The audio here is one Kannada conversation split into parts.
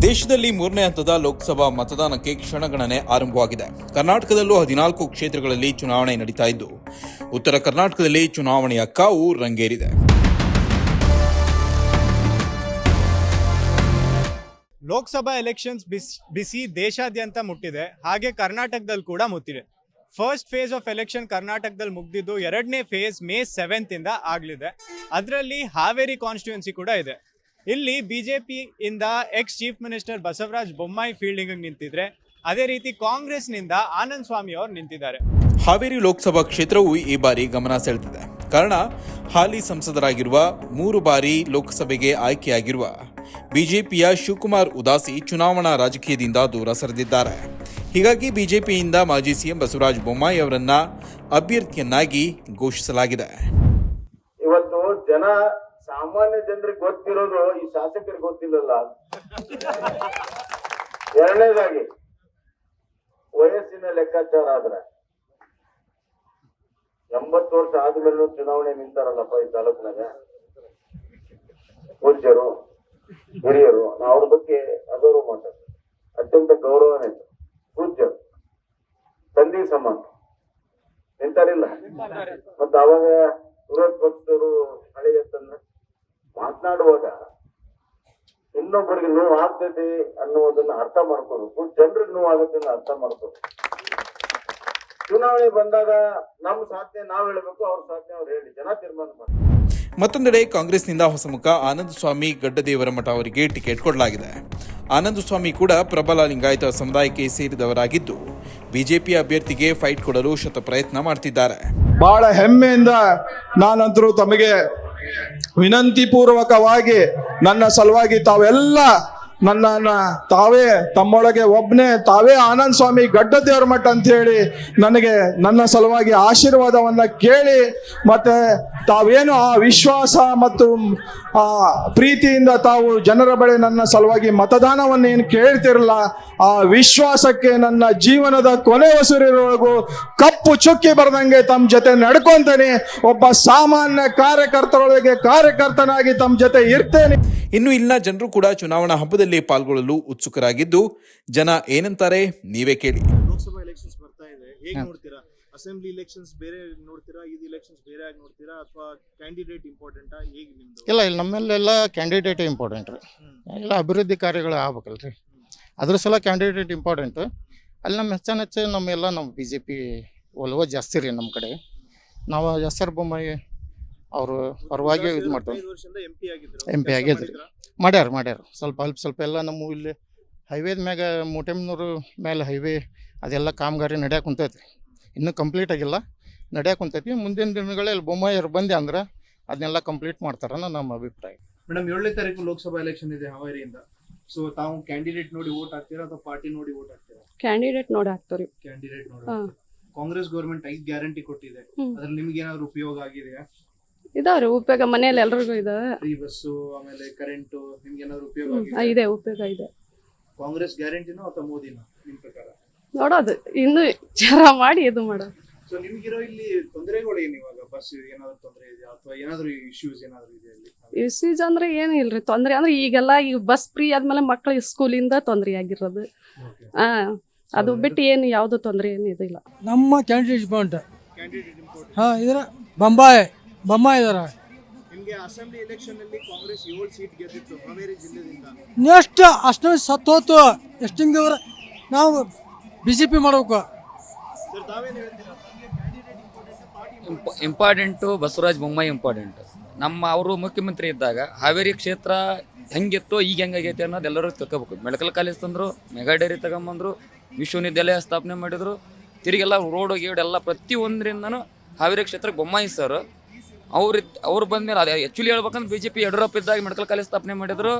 ದೇಶದಲ್ಲಿ ಮೂರನೇ ಹಂತದ ಲೋಕಸಭಾ ಮತದಾನಕ್ಕೆ ಕ್ಷಣಗಣನೆ ಆರಂಭವಾಗಿದೆ. ಕರ್ನಾಟಕದಲ್ಲೂ 14 ಕ್ಷೇತ್ರಗಳಲ್ಲಿ ಚುನಾವಣೆ ನಡೀತಾ ಇದ್ದು, ಉತ್ತರ ಕರ್ನಾಟಕದಲ್ಲಿ ಚುನಾವಣೆಯ ಕಾವು ರಂಗೇರಿದೆ. ಲೋಕಸಭಾ ಎಲೆಕ್ಷನ್ಸ್ ಬಿಸಿ ದೇಶಾದ್ಯಂತ ಮುಟ್ಟಿದೆ. ಹಾಗೆ ಕರ್ನಾಟಕದಲ್ಲಿ ಕೂಡ ಮುಟ್ಟಿದೆ. ಫಸ್ಟ್ ಫೇಸ್ ಆಫ್ ಎಲೆಕ್ಷನ್ ಕರ್ನಾಟಕದಲ್ಲಿ ಮುಗ್ದಿದ್ದು, ಎರಡನೇ ಫೇಸ್ ಮೇ 7 ಇಂದ ಆಗಲಿದೆ. ಅದರಲ್ಲಿ ಹಾವೇರಿ ಕಾನ್ಸ್ಟಿಟ್ಯೂನ್ಸಿ ಕೂಡ ಇದೆ. ಇಲ್ಲಿ ಬಿಜೆಪಿ ಇಂದ ex chief minister Basavaraj Bommai fielding ನಿಂತಿದ್ರೆ, ಅದೇ ರೀತಿ ಕಾಂಗ್ರೆಸ್ನಿಂದ ಆನಂದ್ ಸ್ವಾಮಿ ಅವರು ನಿಂತಿದ್ದಾರೆ. ಹಾವೇರಿ ಲೋಕಸಭಾ ಕ್ಷೇತ್ರವು ಈ ಬಾರಿ ಗಮನ ಸೆಳೆದಿದೆ. ಕಾರಣ, ಹಾಲಿ ಸಂಸದರಾಗಿರುವ 3 ಬಾರಿ ಲೋಕಸಭೆಗೆ ಆಯ್ಕೆಯಾಗಿರುವ ಬಿಜೆಪಿಯ ಶಿವಕುಮಾರ್ ಉದಾಸಿ ಚುನಾವಣಾ ರಾಜಕೀಯದಿಂದ ದೂರ ಸರಿದಿದ್ದಾರೆ. ಹೀಗಾಗಿ ಬಿಜೆಪಿಯಿಂದ ಮಾಜಿ ಸಿಎಂ ಬಸವರಾಜ ಬೊಮ್ಮಾಯಿ ಅವರನ್ನ ಅಭ್ಯರ್ಥಿಯನ್ನಾಗಿ ಘೋಷಿಸಲಾಗಿದೆ. ಇವತ್ತು ಸಾಮಾನ್ಯ ಜನರಿಗೆ ಗೊತ್ತಿರೋದು ಈ ಶಾಸಕರಿಗೆ ಗೊತ್ತಿಲ್ಲಲ್ಲ. ಎರಡನೇದಾಗಿ ವಯಸ್ಸಿನ ಲೆಕ್ಕಾಚಾರ ಆದ್ರೆ 80 ವರ್ಷ ಆದ್ಮೇಲೆ ಚುನಾವಣೆ ನಿಂತಾರಲ್ಲಪ್ಪ ಈ ತಾಲೂಕಿನಾಗ ಪೂಜ್ಯರು ಹಿರಿಯರು. ನಾವು ಅವ್ರ ಬಗ್ಗೆ ಅಗೌರವ ಮಾತಾಡ್ತೀವಿ. ಅತ್ಯಂತ ಗೌರವನೇ ಪೂಜ್ಯರು, ತಂದೆ ಸಮಾನ ನಿಂತಾರಿಲ್ಲ. ಮತ್ತೆ ಅವಾಗ ವಿರೋಧ ಪಕ್ಷದವರು ಹಳೆಯ ತಂದ್ರೆ ಮಾತನಾಡುವಾಗ ಇನ್ನೊಬ್ಬರಿಗೆ ನೋವು ಆಗ್ತದೆ ಅನ್ನುವುದನ್ನ ಅರ್ಥ ಮಾಡ್ಕೋಬೇಕು. ಜನರಿಗೆ ನೋವು ಆಗುತ್ತೆ ಅಂತ ಅರ್ಥ ಮಾಡ್ಕೋಬೇಕು. ಚುನಾವಣೆ ಬಂದಾಗ ನಮ್ಮ ಸಾಧನೆ ನಾವ್ ಹೇಳ್ಬೇಕು, ಅವ್ರ ಸಾಧನೆ ಅವ್ರು ಹೇಳಿ ಜನ ತೀರ್ಮಾನ ಮಾಡ್ತಾರೆ. ಮತ್ತೊಂದೆಡೆ ಕಾಂಗ್ರೆಸ್ನಿಂದ ಹೊಸಮುಖ ಆನಂದ ಸ್ವಾಮಿ ಗಡ್ಡದೇವರಮಠ ಅವರಿಗೆ ಟಿಕೆಟ್ ಕೊಡಲಾಗಿದೆ. ಆನಂದ ಸ್ವಾಮಿ ಕೂಡ ಪ್ರಬಲ ಲಿಂಗಾಯತ ಸಮುದಾಯಕ್ಕೆ ಸೇರಿದವರಾಗಿದ್ದು, ಬಿಜೆಪಿ ಅಭ್ಯರ್ಥಿಗೆ ಫೈಟ್ ಕೊಡಲು ಶತ ಪ್ರಯತ್ನ ಮಾಡ್ತಿದ್ದಾರೆ. ಬಹಳ ಹೆಮ್ಮೆಯಿಂದ ನಾನಂತರೂ ತಮಗೆ ವಿನಂತಿ ಪೂರ್ವಕವಾಗಿ ನನ್ನ ಸಲುವಾಗಿ ತಾವೆಲ್ಲ ನನ್ನನ್ನ ತಾವೇ ತಮ್ಮೊಳಗೆ ಒಬ್ಬನೇ ತಾವೇ ಆನಂದ್ ಸ್ವಾಮಿ ಗಡ್ಡದೇವರ ಮಠ ಅಂತ ಹೇಳಿ ನನಗೆ ನನ್ನ ಸಲುವಾಗಿ ಆಶೀರ್ವಾದವನ್ನ ಕೇಳಿ, ಮತ್ತೆ ತಾವೇನು ಆ ವಿಶ್ವಾಸ ಮತ್ತು ಆ ಪ್ರೀತಿಯಿಂದ ತಾವು ಜನರ ಬಳಿ ನನ್ನ ಸಲುವಾಗಿ ಮತದಾನವನ್ನು ಏನು ಕೇಳ್ತಿರಲ್ಲ, ಆ ವಿಶ್ವಾಸಕ್ಕೆ ನನ್ನ ಜೀವನದ ಕೊನೆ ಉಸಿರಿರೋವರೆಗೂ ಕಪ್ಪು ಚುಕ್ಕಿ ಬರ್ದಂಗೆ ತಮ್ಮ ಜೊತೆ ನಡ್ಕೊಂತೇನೆ. ಒಬ್ಬ ಸಾಮಾನ್ಯ ಕಾರ್ಯಕರ್ತನಾಗಿ ತಮ್ಮ ಜೊತೆ ಇರ್ತೇನೆ. ಇನ್ನು ಇಲ್ಲಿನ ಜನರು ಕೂಡ ಚುನಾವಣಾ ಹಬ್ಬದಲ್ಲಿ ಪಾಲ್ಗೊಳ್ಳಲು ಉತ್ಸುಕರಾಗಿದ್ದು, ಜನ ಏನಂತಾರೆ ನೀವೇ ಕೇಳಿ. ಲೋಕಸಭಾ ಎಲೆಕ್ಷನ್ಸ್ ಬರ್ತಾ ಇದೆ, ಹೇಗೆ ನೋಡ್ತೀರಾ? ಅಸೆಂಬ್ಲಿ ಎಲೆಕ್ಷನ್ಸ್ ಬೇರೆ ನೋಡ್ತೀರಾ, ಇದು ಎಲೆಕ್ಷನ್ಸ್ ಬೇರೆ ಆಗಿ ನೋಡ್ತೀರಾ, ಅಥವಾ ಕ್ಯಾಂಡಿಡೇಟ್ ಇಂಪಾರ್ಟೆಂಟಾ? ಹೇಗೆ ನಿಮ್ದು? ಇಲ್ಲ ನಮ್ಮಲ್ಲೆಲ್ಲ ಕ್ಯಾಂಡಿಡೇಟ್ ಇಂಪಾರ್ಟೆಂಟ್ ರೀ. ಎಲ್ಲ ಅಭಿವೃದ್ಧಿ ಕಾರ್ಯಗಳು ಆಗ್ಬೇಕಲ್ರಿ, ಅದ್ರ ಸಲ ಕ್ಯಾಂಡಿಡೇಟ್ ಇಂಪಾರ್ಟೆಂಟ್. ಅಲ್ಲಿ ನಮ್ಮ ಹೆಚ್ಚು ನಮ್ಮೆಲ್ಲ ನಮ್ಮ BJP ಒಲವು ಜಾಸ್ತಿ ರೀ. ನಮ್ಮ ಕಡೆ ನಾವು ಎಸ್.ಆರ್. ಬೊಮ್ಮಾಯಿ ಅವರು ಪರವಾಗಿ ಇದು ಮಾಡ್ತೇವೆ. MP ಆಗಿದ್ರಿ, ಮಾಡ್ಯಾರ ಸ್ವಲ್ಪ ಎಲ್ಲ ನಮ್ಮ ಇಲ್ಲಿ ಹೈವೇದ ಮ್ಯಾಗ ಮೂಟೆಮ್ನೂರು ಮೇಲೆ ಹೈವೇ ಅದೆಲ್ಲ ಕಾಮಗಾರಿ ನಡ್ಯಾಕ ಕುಂತೈತಿ. ಇನ್ನೂ ಕಂಪ್ಲೀಟ್ ಆಗಿಲ್ಲ, ನಡ್ಯಾಕ ಕುಂತೈತಿ. ಮುಂದಿನ ದಿನಗಳಲ್ಲಿ ಬೊಮ್ಮಾಯಿ ಅವ್ರು ಬಂದೆ ಅಂದ್ರೆ ಅದನ್ನೆಲ್ಲ ಕಂಪ್ಲೀಟ್ ಮಾಡ್ತಾರನ್ನ ನಮ್ಮ ಅಭಿಪ್ರಾಯ. ಮೇಡಮ್, 7ನೇ ತಾರೀಕು ಲೋಕಸಭಾ ಎಲೆಕ್ಷನ್ ಇದೆ ಹಾವೇರಿಯಿಂದ. ಸೊ ತಾವು ಕ್ಯಾಂಡಿಡೇಟ್ ನೋಡಿ ವೋಟ್ ಹಾಕ್ತೀರಾ ಅಥವಾ ಪಾರ್ಟಿ ನೋಡಿ ವೋಟ್ ಹಾಕ್ತೀರಾ? ಕ್ಯಾಂಡಿಡೇಟ್ ನೋಡಿ ಹಾಕ್ತೀವಿ. ಕ್ಯಾಂಡಿಡೇಟ್ ನೋಡಿ. ಕಾಂಗ್ರೆಸ್ ಗೌರ್ಮೆಂಟ್ 5 ಗ್ಯಾರಂಟಿ ಕೊಟ್ಟಿದೆ, ಅದ್ರಲ್ಲಿ ನಿಮ್ಗೆ ಏನಾದ್ರು ಉಪಯೋಗ ಆಗಿದೆಯಾ? ಇದಾವ್ರಿ ಉಪಯೋಗ, ಮನೇಲಿ ಎಲ್ರಿಗೂ ಇದಾವೆ. ಫ್ರೀ ಬಸ್ಸು, ಆಮೇಲೆ ಕರೆಂಟ್, ನಿಮ್ಗೆ ಏನಾದ್ರು ಉಪಯೋಗ ಇದೆ, ಉಪಯೋಗ ಇದೆ. ಕಾಂಗ್ರೆಸ್ ಗ್ಯಾರಂಟಿನೋ ಅಥವಾ ಮೋದಿನೋ ನಿಮ್ ಪ್ರಕಾರ? ನೋಡೋದು ಇನ್ನು ಜರ ಮಾಡಿ ಇದು ಮಾಡೋದು. ಸೊ ನಿಮ್ಗಿರೋ ಇಲ್ಲಿ ತೊಂದರೆಗಳು ಏನು ಇವಾಗ? ಬಸ್ ಏನಾದ್ರು ತೊಂದರೆ ಇದೆಯಾ ಅಥವಾ ಏನಾದ್ರು ಇಶ್ಯೂಸ್ ಏನಾದ್ರು ಇದೆ ಇಲ್ಲಿ? ಇಶ್ಯೂಸ್ ಅಂದ್ರೆ ಏನು ಇಲ್ರಿ. ತೊಂದರೆ ಅಂದ್ರೆ ಈಗೆಲ್ಲ ಈಗ ಬಸ್ ಫ್ರೀ ಆದ್ಮೇಲೆ ಮಕ್ಕಳು ಸ್ಕೂಲಿಂದ ತೊಂದರೆ ಆಗಿರೋದು. ಅದು ಬಿಟ್ಟು ಏನು ಯಾವ್ದು ತೊಂದರೆ ಏನು ಇದಿಲ್ಲ. ನಮ್ಮ ಕ್ಯಾಂಡಿಡೇಟ್ ಇಂಪಾರ್ಟೆಂಟ್. ಇದ್ರ ಬೊಮ್ಮಾಯಿ ಇದಾರ. ನಿಮಗೆ ಅಸೆಂಬ್ಲಿ ಎಲೆಕ್ಷನ್ ಅಲ್ಲಿ ಕಾಂಗ್ರೆಸ್ 7 ಸೀಟ್ ಗೆದ್ದಿತ್ತು ಹಾವೇರಿ ಜಿಲ್ಲೆಯಿಂದ. ನೆಕ್ಸ್ಟ್ ಅಷ್ಟು ಸತ್ತೋತು ಎಷ್ಟಿಂಗ್ ನಾವು BJP ಮಾಡಬೇಕು. Important Basavaraj Bommai important. ಅವರು ಮುಖ್ಯಮಂತ್ರಿ ಇದ್ದಾಗ ಹಾವೇರಿ ಕ್ಷೇತ್ರ ಹೆಂಗಿತ್ತು, ಈಗ ಹೆಂಗಾಗೈತೆ ಅನ್ನೋದು ಎಲ್ಲರೂ ತಿಳ್ಕೋಬೇಕು. ಮೆಡಿಕಲ್ ಕಾಲೇಜ್ ತಂದರು, ಮೆಗಾ ಡೈರಿ ತಗೊಂಬಂದರು, ವಿಶ್ವವಿದ್ಯಾಲಯ ಸ್ಥಾಪನೆ ಮಾಡಿದರು, ತಿರುಗೆಲ್ಲ ರೋಡ್ ಗೀಡ್ ಎಲ್ಲ ಪ್ರತಿಯೊಂದರಿಂದನೂ ಹಾವೇರಿ ಕ್ಷೇತ್ರಕ್ಕೆ ಬೊಮ್ಮಾಯಿ ಸರ್ ಅವ್ರು ಬಂದಮೇಲೆ ಅದು ಆ್ಯಕ್ಚುಲಿ ಹೇಳ್ಬೇಕಂದ್ರೆ BJP ಯಡಿಯೂರಪ್ಪ ಇದ್ದಾಗ ಮೆಡಿಕಲ್ ಕಾಲೇಜ್ ಸ್ಥಾಪನೆ ಮಾಡಿದ್ರು.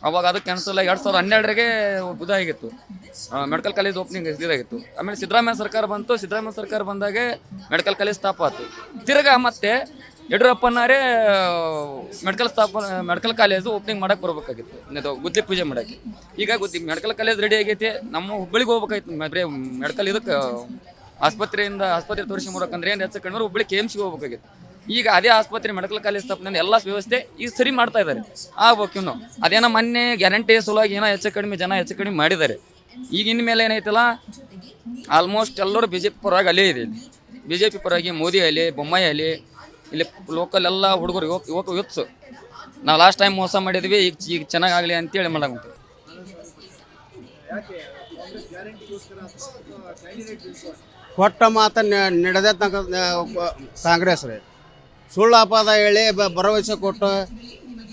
ಅವಾಗ ಅದು ಕ್ಯಾನ್ಸಲ್ ಆಗಿ 2012ಗೆ ಇದಾಗಿತ್ತು, ಮೆಡಿಕಲ್ ಕಾಲೇಜ್ ಓಪನಿಂಗ್ ಇದಾಗಿತ್ತು. ಆಮೇಲೆ ಸಿದ್ದರಾಮಯ್ಯ ಸರ್ಕಾರ ಬಂದಾಗೆ ಮೆಡಿಕಲ್ ಕಾಲೇಜ್ ಸ್ಥಾಪ ಆಯ್ತು. ತಿರ್ಗಾ ಮತ್ತೆ ಯಡಿಯೂರಪ್ಪನಾರೇ ಮೆಡಿಕಲ್ ಕಾಲೇಜು ಓಪನಿಂಗ್ ಮಾಡಕ್ಕೆ ಬರ್ಬೇಕಾಗಿತ್ತು, ಗುದ್ಲಿ ಪೂಜೆ ಮಾಡೋಕ್ಕೆ. ಈಗ ಮೆಡಿಕಲ್ ಕಾಲೇಜ್ ರೆಡಿ ಆಗೈತಿ, ನಮ್ಮ ಹುಬ್ಬಳ್ಳಿಗೆ ಹೋಗ್ಬೇಕಾಯ್ತು. ಬರೀ ಮೆಡಿಕಲ್ ಇದಕ್ಕೆ ಆಸ್ಪತ್ರೆ ತೋರಿಸಿ ಮಾಡ್ಬೇಕಂದ್ರೆ ಏನು ಹೆಚ್ಚು ಕಡಿಮೆ ಹುಬ್ಬಳ್ಳಿ KMCಗೆ ಹೋಗ್ಬೇಕಾಗಿತ್ತು. ಈಗ ಅದೇ ಆಸ್ಪತ್ರೆ ಮೆಡಿಕಲ್ ಕಾಲೇಜ್ ಸ್ಥಾಪನೆ ಎಲ್ಲ ವ್ಯವಸ್ಥೆ ಈಗ ಸರಿ ಮಾಡ್ತಾ ಇದ್ದಾರೆ ಆಗ್ಬೇಕು ಇನ್ನು. ಅದೇನೋ ಮೊನ್ನೆ ಗ್ಯಾರಂಟಿ ಸಲುವಾಗಿ ಏನೋ ಹೆಚ್ಚು ಕಡಿಮೆ ಮಾಡಿದ್ದಾರೆ. ಈಗ ಇನ್ಮೇಲೆ ಏನೈತಲ್ಲ ಆಲ್ಮೋಸ್ಟ್ ಎಲ್ಲರೂ ಬಿ ಜೆ ಪಿ ಪರವಾಗಿ ಅಲ್ಲೇ ಇದೆ. ಬಿ ಜೆ ಪಿ ಪರವಾಗಿ ಮೋದಿ ಆಗಲಿ ಬೊಮ್ಮಾಯಿ ಆಗಲಿ ಇಲ್ಲಿ ಲೋಕಲ್ ಎಲ್ಲ ಹುಡುಗರು ಯೂತ್ಸು ನಾವು ಲಾಸ್ಟ್ ಟೈಮ್ ಮೋಸ ಮಾಡಿದ್ವಿ, ಈಗ ಚೆನ್ನಾಗಾಗಲಿ ಅಂತೇಳಿ ಮಾಡಾಕಂತೀವಿ. ಕೊಟ್ಟ ಮಾತ ನಡೆದ ತನಕ ಕಾಂಗ್ರೆಸ್ ರೀ. ಸುಳ್ಳು ಅಪವಾದ ಹೇಳಿ ಭರವಸೆ ಕೊಟ್ಟು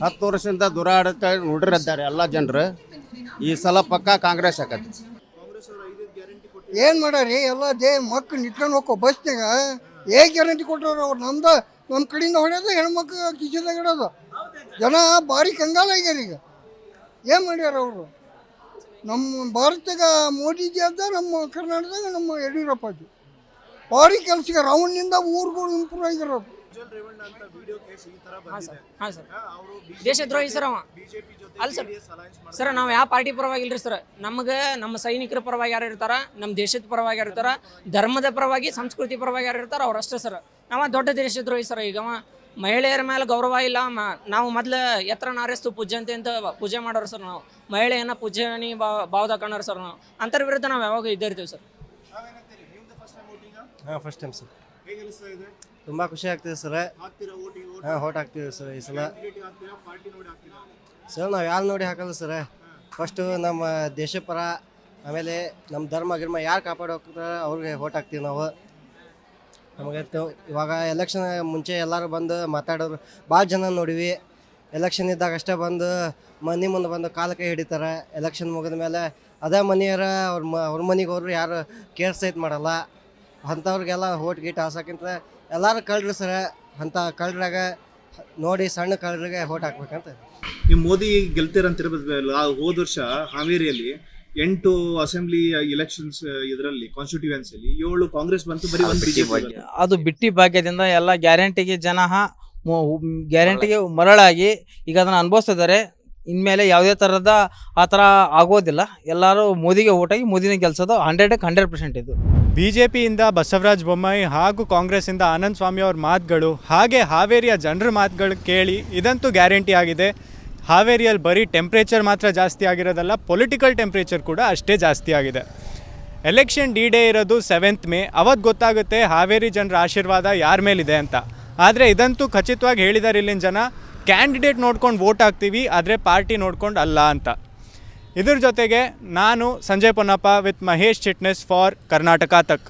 10 ವರ್ಷದಿಂದ ದುರಾಡಳಿತ ನೋಡಿರಿದ್ದಾರೆ ಎಲ್ಲ ಜನರು. ಈ ಸಲ ಪಕ್ಕ ಕಾಂಗ್ರೆಸ್ ಆಕತಿ. ಏನು ಮಾಡ್ಯಾರಿ ಎಲ್ಲ ಮಕ್ಕಳು ನಿಟ್ಕೊಂಡು ಹೋಗೋ ಬಸ್ನಾಗ ಗ್ಯಾರಂಟಿ ಕೊಟ್ಟರು ಅವ್ರು. ನಮ್ಮ ಕಡೆಯಿಂದ ಹೊಡೆಯೋದು ಹೆಣ್ಮಕ್ಳು ಕಿಶದಾಗ ಇಡೋದು. ಜನ ಭಾರಿ ಕಂಗಾಲ ಆಗ್ಯಾರ ಈಗ. ಏನು ಮಾಡ್ಯಾರ ಅವರು? ನಮ್ಮ ಭಾರತದಾಗ ಮೋದಿಜಿ ಅದ, ನಮ್ಮ ಕರ್ನಾಟಕದಾಗ ನಮ್ಮ ಯಡಿಯೂರಪ್ಪ ಅಜ್ಜಿ ಭಾರಿ ಕೆಲಸಗಾರ. ಅವನಿಂದ ಊರುಗಳು ಇಂಪ್ರೂವ್ ಆಗಿರೋದು. ದೇಶದ್ರೋಹಿ ಸರ್ ಅವ. ಅಲ್ಲ ಸರ್ ನಾವು ಯಾವ ಪಾರ್ಟಿ ಪರವಾಗಿಲ್ರಿ ಸರ್. ನಮಗೆ ನಮ್ಮ ಸೈನಿಕರ ಪರವಾಗಿ ಯಾರು ಇರ್ತಾರ, ನಮ್ಮ ದೇಶದ ಪರವಾಗಿ ಯಾರು ಇರ್ತಾರ, ಧರ್ಮದ ಪರವಾಗಿ ಸಂಸ್ಕೃತಿ ಪರವಾಗಿ ಯಾರು ಇರ್ತಾರ ಅವ್ರು ಅಷ್ಟೇ ಸರ್. ನಾವು ದೊಡ್ಡ ದೇಶದ್ರೋಹಿ ಸರ್. ಈಗ ಮಹಿಳೆಯರ ಮೇಲೆ ಗೌರವ ಇಲ್ಲ. ನಾವು ಮೊದ್ಲು ಎತ್ತರ ನಾರ್ಯಸ್ತು ಪೂಜ್ಯಂತೆ ಅಂತ ಪೂಜೆ ಮಾಡೋರು ಸರ್. ನಾವು ಮಹಿಳೆಯನ್ನ ಪೂಜ್ಯನಿ ಭಾವದ ಕಾಣೋರು ಸರ್. ನಾವು ಅಂತರ ವಿರುದ್ಧ ನಾವು ಯಾವಾಗ ಇದ್ದಿರ್ತೀವಿ ಸರ್. ಹಾಂ, ಫಸ್ಟ್ ಟೈಮ್ ಸರ್. ತುಂಬ ಖುಷಿ ಆಗ್ತಿದೆ ಸರ್. ಹಾಂ, ಓಟ್ ಹಾಕ್ತೀವಿ ಸರ್ ಈ ಸಲ. ಸರ್ ನಾವು ಯಾರು ನೋಡಿ ಹಾಕಲ್ಲ ಸರ್. ಫಸ್ಟು ನಮ್ಮ ದೇಶ ಪರ, ಆಮೇಲೆ ನಮ್ಮ ಗಿರ್ಮ ಯಾರು ಕಾಪಾಡಿ ಹೋಗ್ತಾರೆ ಅವ್ರಿಗೆ ಓಟ್ ಹಾಕ್ತೀವಿ ನಾವು. ನಮಗೆ ಇವಾಗ ಎಲೆಕ್ಷನ್ ಮುಂಚೆ ಎಲ್ಲರೂ ಬಂದು ಮಾತಾಡೋರು ಭಾಳ ಜನ ನೋಡಿವಿ. ಎಲೆಕ್ಷನ್ ಇದ್ದಾಗ ಅಷ್ಟೇ ಬಂದು ಮನೆ ಮುಂದೆ ಬಂದು ಕಾಲು ಕೈ ಹಿಡಿತಾರೆ. ಎಲೆಕ್ಷನ್ ಮುಗಿದ ಮೇಲೆ ಅದೇ ಮನೆಯರ ಅವ್ರ ಮನೆಗೆ ಹೋದ್ರು ಯಾರು ಕೇರ್ ಸಹಿತ ಮಾಡಲ್ಲ. ಅಂಥವ್ರಿಗೆಲ್ಲ ಓಟ್ ಗೀಟ್ ಹಾಸೋಕ್ಕಿಂತ ಎಲ್ಲರೂ ಕಳ್ರಿ ಸರ್. ಅಂಥ ಕಳ್ರಾಗ ನೋಡಿ ಸಣ್ಣ ಕಳ್ರಿಗೆ ಓಟ್ ಹಾಕ್ಬೇಕಂತ. ನೀವು ಮೋದಿ ಗೆಲ್ತೀರಂತಿರ್ಬೋದು. ಹೋದ ವರ್ಷ ಹಾವೇರಿಯಲ್ಲಿ 8 ಅಸೆಂಬ್ಲಿ ಎಲೆಕ್ಷನ್ಸ್ ಇದರಲ್ಲಿ ಕಾನ್ಸ್ಟಿಟ್ಯೂಯೆನ್ಸಿಯಲ್ಲಿ 7 ಕಾಂಗ್ರೆಸ್ ಬಂತು, ಬರೀ ಒಂದು ಬಿಜೆಪಿ. ಅದು ಬಿಟ್ಟಿ ಭಾಗ್ಯದಿಂದ ಎಲ್ಲ ಗ್ಯಾರಂಟಿಗೆ ಗ್ಯಾರಂಟಿಗೆ ಮರಳಾಗಿ ಈಗ ಅದನ್ನು ಅನುಭವಿಸಿದ್ದಾರೆ. ಇನ್ಮೇಲೆ ಯಾವುದೇ ಥರದ ಆ ಥರ ಆಗೋದಿಲ್ಲ. ಎಲ್ಲರೂ ಮೋದಿಗೆ ಓಟಾಗಿ ಮೋದಿನ ಗೆಲ್ಸೋದು 100% ಇದು. ಬಿಜೆಪಿಯಿಂದ ಬಸವರಾಜ ಬೊಮ್ಮಾಯಿ ಹಾಗೂ ಕಾಂಗ್ರೆಸ್ಸಿಂದ ಆನಂದ್ ಸ್ವಾಮಿ ಅವ್ರ ಮಾತುಗಳು, ಹಾಗೆ ಹಾವೇರಿಯ ಜನರ ಮಾತುಗಳು ಕೇಳಿ ಇದಂತೂ ಗ್ಯಾರಂಟಿ ಆಗಿದೆ. ಹಾವೇರಿಯಲ್ಲಿ ಬರೀ ಟೆಂಪ್ರೇಚರ್ ಮಾತ್ರ ಜಾಸ್ತಿ ಆಗಿರೋದಲ್ಲ, ಪೊಲಿಟಿಕಲ್ ಟೆಂಪ್ರೇಚರ್ ಕೂಡ ಅಷ್ಟೇ ಜಾಸ್ತಿ ಆಗಿದೆ. ಎಲೆಕ್ಷನ್ ಡಿ ಡೇ ಇರೋದು 7th ಮೇ. ಅವತ್ತು ಗೊತ್ತಾಗುತ್ತೆ ಹಾವೇರಿ ಜನರ ಆಶೀರ್ವಾದ ಯಾರ ಮೇಲಿದೆ ಅಂತ. ಆದರೆ ಇದಂತೂ ಖಚಿತವಾಗಿ ಹೇಳಿದ್ದಾರೆ ಇಲ್ಲಿನ ಜನ, ಕ್ಯಾಂಡಿಡೇಟ್ ನೋಡ್ಕೊಂಡು ವೋಟ್ ಹಾಕ್ತೀವಿ, ಆದರೆ ಪಾರ್ಟಿ ನೋಡ್ಕೊಂಡು ಅಲ್ಲ ಅಂತ. ಇದ್ರ ಜೊತೆಗೆ ನಾನು ಸಂಜಯ್ ಪೊನ್ನಪ್ಪ ವಿತ್ ಮಹೇಶ್ ಚಿಟ್ನೆಸ್ ಫಾರ್ ಕರ್ನಾಟಕ ತಕ್.